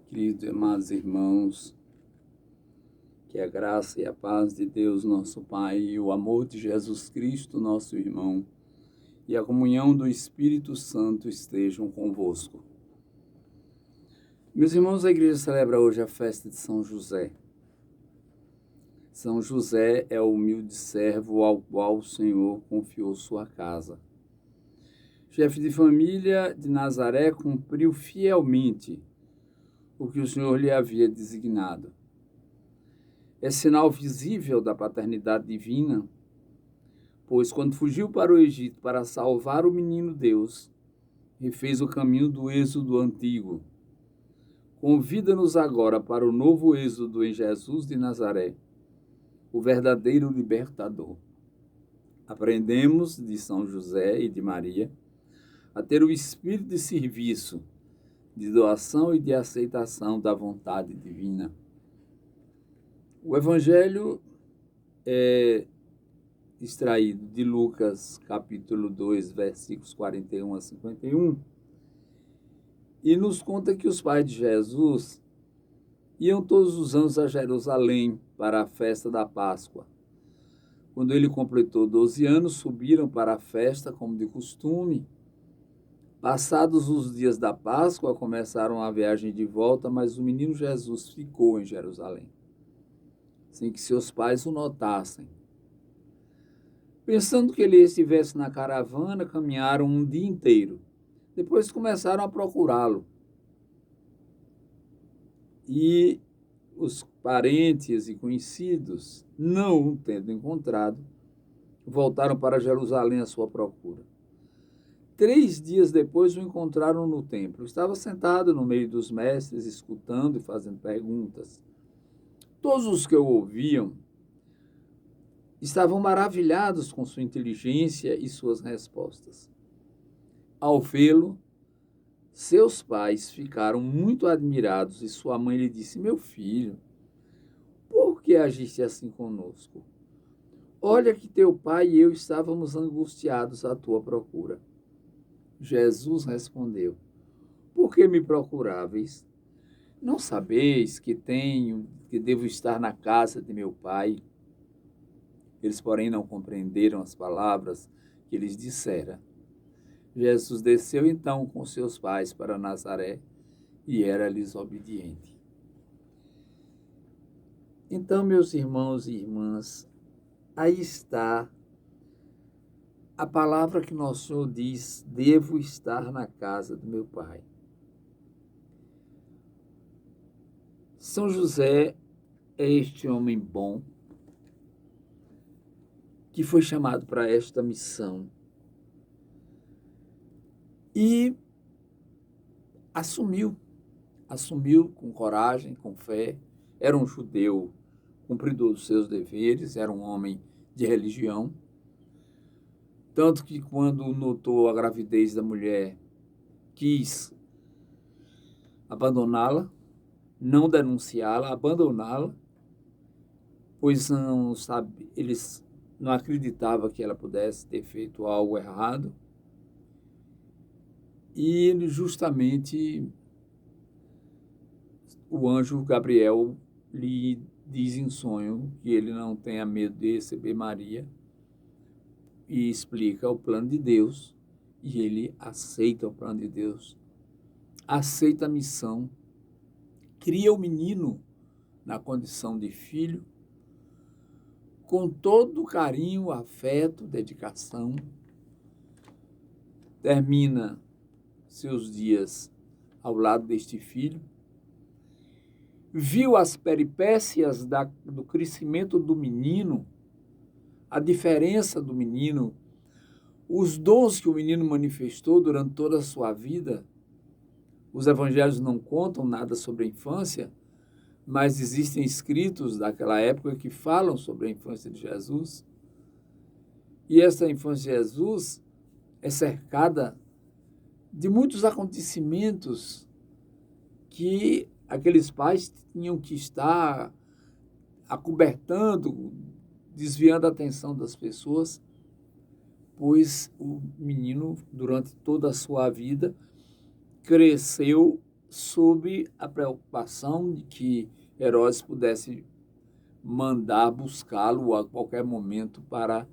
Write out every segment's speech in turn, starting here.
Queridos e amados irmãos, que a graça e a paz de Deus, nosso Pai, e o amor de Jesus Cristo, nosso irmão, e a comunhão do Espírito Santo estejam convosco. Meus irmãos, a igreja celebra hoje a festa de São José. São José é o humilde servo ao qual o Senhor confiou sua casa. Chefe de família de Nazaré, cumpriu fielmente o que o Senhor lhe havia designado. É sinal visível da paternidade divina, pois quando fugiu para o Egito para salvar o menino Deus, refez o caminho do êxodo antigo. Convida-nos agora para o novo êxodo em Jesus de Nazaré, o verdadeiro libertador. Aprendemos de São José e de Maria a ter o espírito de serviço, de doação e de aceitação da vontade divina. O Evangelho é extraído de Lucas, capítulo 2, versículos 41 a 51, e nos conta que os pais de Jesus iam todos os anos a Jerusalém para a festa da Páscoa. Quando ele completou 12 anos, subiram para a festa como de costume. Passados os dias da Páscoa, começaram a viagem de volta, mas o menino Jesus ficou em Jerusalém, sem que seus pais o notassem. Pensando que ele estivesse na caravana, caminharam um dia inteiro. Depois começaram a procurá-lo. E os parentes e conhecidos, não o tendo encontrado, voltaram para Jerusalém à sua procura. 3 dias depois o encontraram no templo. Estava sentado no meio dos mestres, escutando e fazendo perguntas. Todos os que o ouviam estavam maravilhados com sua inteligência e suas respostas. Ao vê-lo, seus pais ficaram muito admirados e sua mãe lhe disse: "Meu filho, por que agiste assim conosco? Olha que teu pai e eu estávamos angustiados à tua procura." Jesus respondeu: "Por que me procuráveis? Não sabeis que devo estar na casa de meu pai?" Eles, porém, não compreenderam as palavras que lhes dissera. Jesus desceu então com seus pais para Nazaré e era-lhes obediente. Então, meus irmãos e irmãs, aí está a palavra que nosso Senhor diz: devo estar na casa do meu pai. São José é este homem bom que foi chamado para esta missão e assumiu com coragem, com fé. Era um judeu cumpridor dos seus deveres, era um homem de religião, tanto que quando notou a gravidez da mulher, quis abandoná-la, não denunciá-la, abandoná-la, pois eles não acreditavam que ela pudesse ter feito algo errado. E ele justamente, o anjo Gabriel lhe diz em sonho que ele não tenha medo de receber Maria e explica o plano de Deus, e ele aceita o plano de Deus, aceita a missão, cria o menino na condição de filho, com todo o carinho, afeto, dedicação, termina seus dias ao lado deste filho, viu as peripécias do crescimento do menino, a diferença do menino, os dons que o menino manifestou durante toda a sua vida. Os evangelhos não contam nada sobre a infância, mas existem escritos daquela época que falam sobre a infância de Jesus. E essa infância de Jesus é cercada de muitos acontecimentos que aqueles pais tinham que estar acobertando, desviando a atenção das pessoas, pois o menino, durante toda a sua vida, cresceu sob a preocupação de que Herodes pudesse mandar buscá-lo a qualquer momento para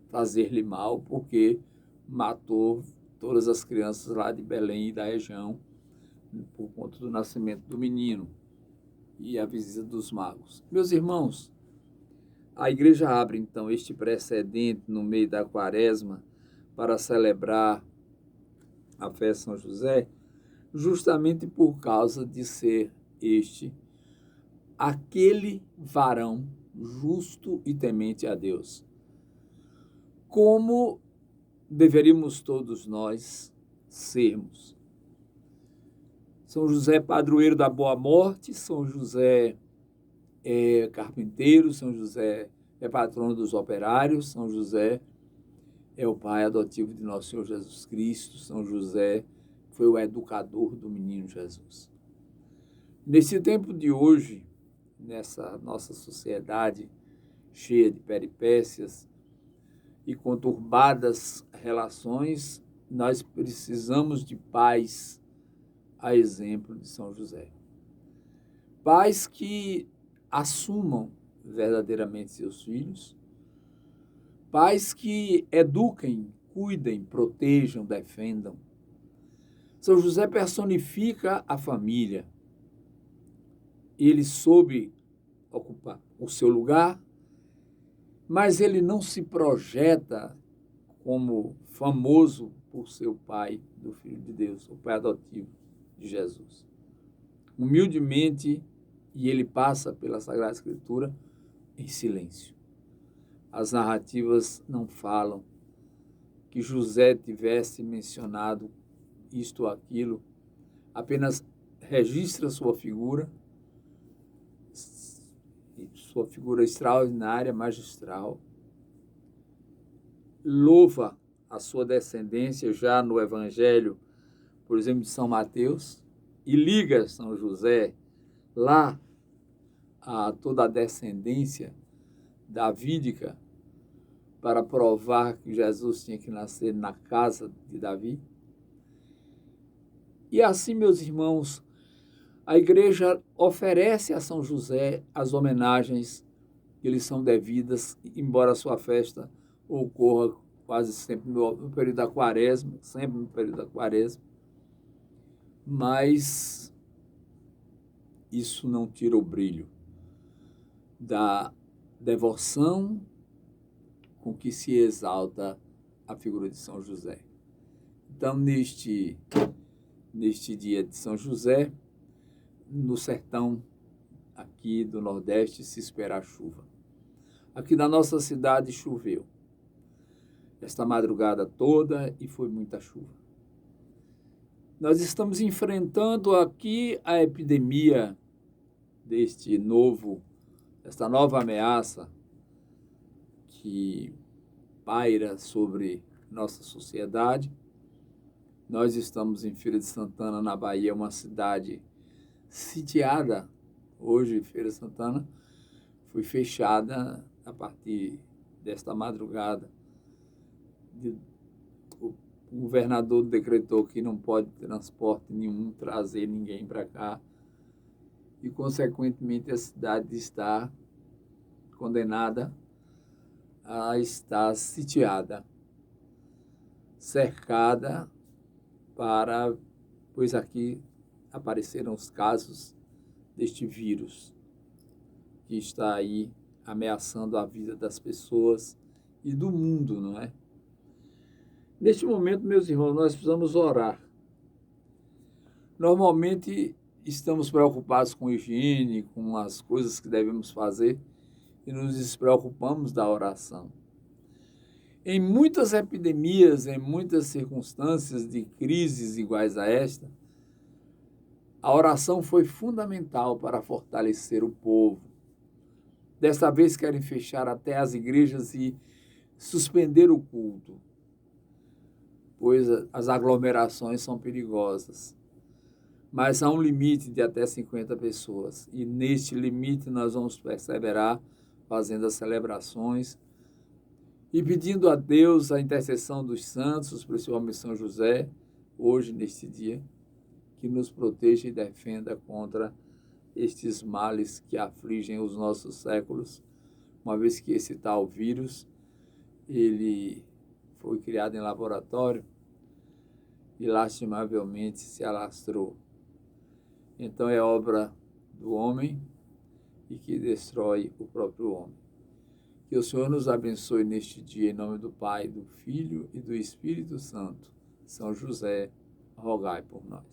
fazer-lhe mal, porque matou todas as crianças lá de Belém e da região por conta do nascimento do menino e a visita dos magos. Meus irmãos, a igreja abre então este precedente no meio da quaresma para celebrar a festa de São José, justamente por causa de ser este aquele varão justo e temente a Deus. Como deveríamos todos nós sermos. São José, padroeiro da boa morte, São José é carpinteiro, São José é patrono dos operários, São José é o pai adotivo de nosso Senhor Jesus Cristo, São José foi o educador do menino Jesus. Nesse tempo de hoje, nessa nossa sociedade cheia de peripécias e conturbadas relações, nós precisamos de pais a exemplo de São José. Pais que assumam verdadeiramente seus filhos, pais que eduquem, cuidem, protejam, defendam. São José personifica a família. Ele soube ocupar o seu lugar, mas ele não se projeta como famoso por ser o pai do Filho de Deus, o pai adotivo de Jesus. Humildemente, e ele passa pela Sagrada Escritura em silêncio. As narrativas não falam que José tivesse mencionado isto ou aquilo, apenas registra sua figura extraordinária, magistral, louva a sua descendência já no Evangelho, por exemplo, de São Mateus, e liga São José lá a toda a descendência davídica para provar que Jesus tinha que nascer na casa de Davi. E assim, meus irmãos, a igreja oferece a São José as homenagens que lhe são devidas, embora a sua festa ocorra quase sempre no período da quaresma, sempre no período da quaresma, mas isso não tira o brilho da devoção com que se exalta a figura de São José. Então, neste dia de São José, no sertão aqui do Nordeste se espera a chuva. Aqui na nossa cidade choveu esta madrugada toda e foi muita chuva. Nós estamos enfrentando aqui a epidemia desta nova ameaça que paira sobre nossa sociedade. Nós estamos em Feira de Santana, na Bahia, uma cidade sitiada. Hoje, Feira de Santana foi fechada a partir desta madrugada. O governador decretou que não pode transporte nenhum trazer ninguém para cá e, consequentemente, a cidade está condenada a estar sitiada, cercada, pois aqui apareceram os casos deste vírus que está aí ameaçando a vida das pessoas e do mundo, não é? Neste momento, meus irmãos, nós precisamos orar. Normalmente estamos preocupados com higiene, com as coisas que devemos fazer e nos despreocupamos da oração. Em muitas epidemias, em muitas circunstâncias de crises iguais a esta, a oração foi fundamental para fortalecer o povo. Desta vez querem fechar até as igrejas e suspender o culto, pois as aglomerações são perigosas. Mas há um limite de até 50 pessoas. E neste limite nós vamos perseverar fazendo as celebrações e pedindo a Deus a intercessão dos santos, principalmente São José, hoje, neste dia, que nos proteja e defenda contra estes males que afligem os nossos séculos, uma vez que esse tal vírus, ele foi criado em laboratório e lastimavelmente se alastrou. Então é obra do homem e que destrói o próprio homem. Que o Senhor nos abençoe neste dia, em nome do Pai, do Filho e do Espírito Santo. São José, rogai por nós.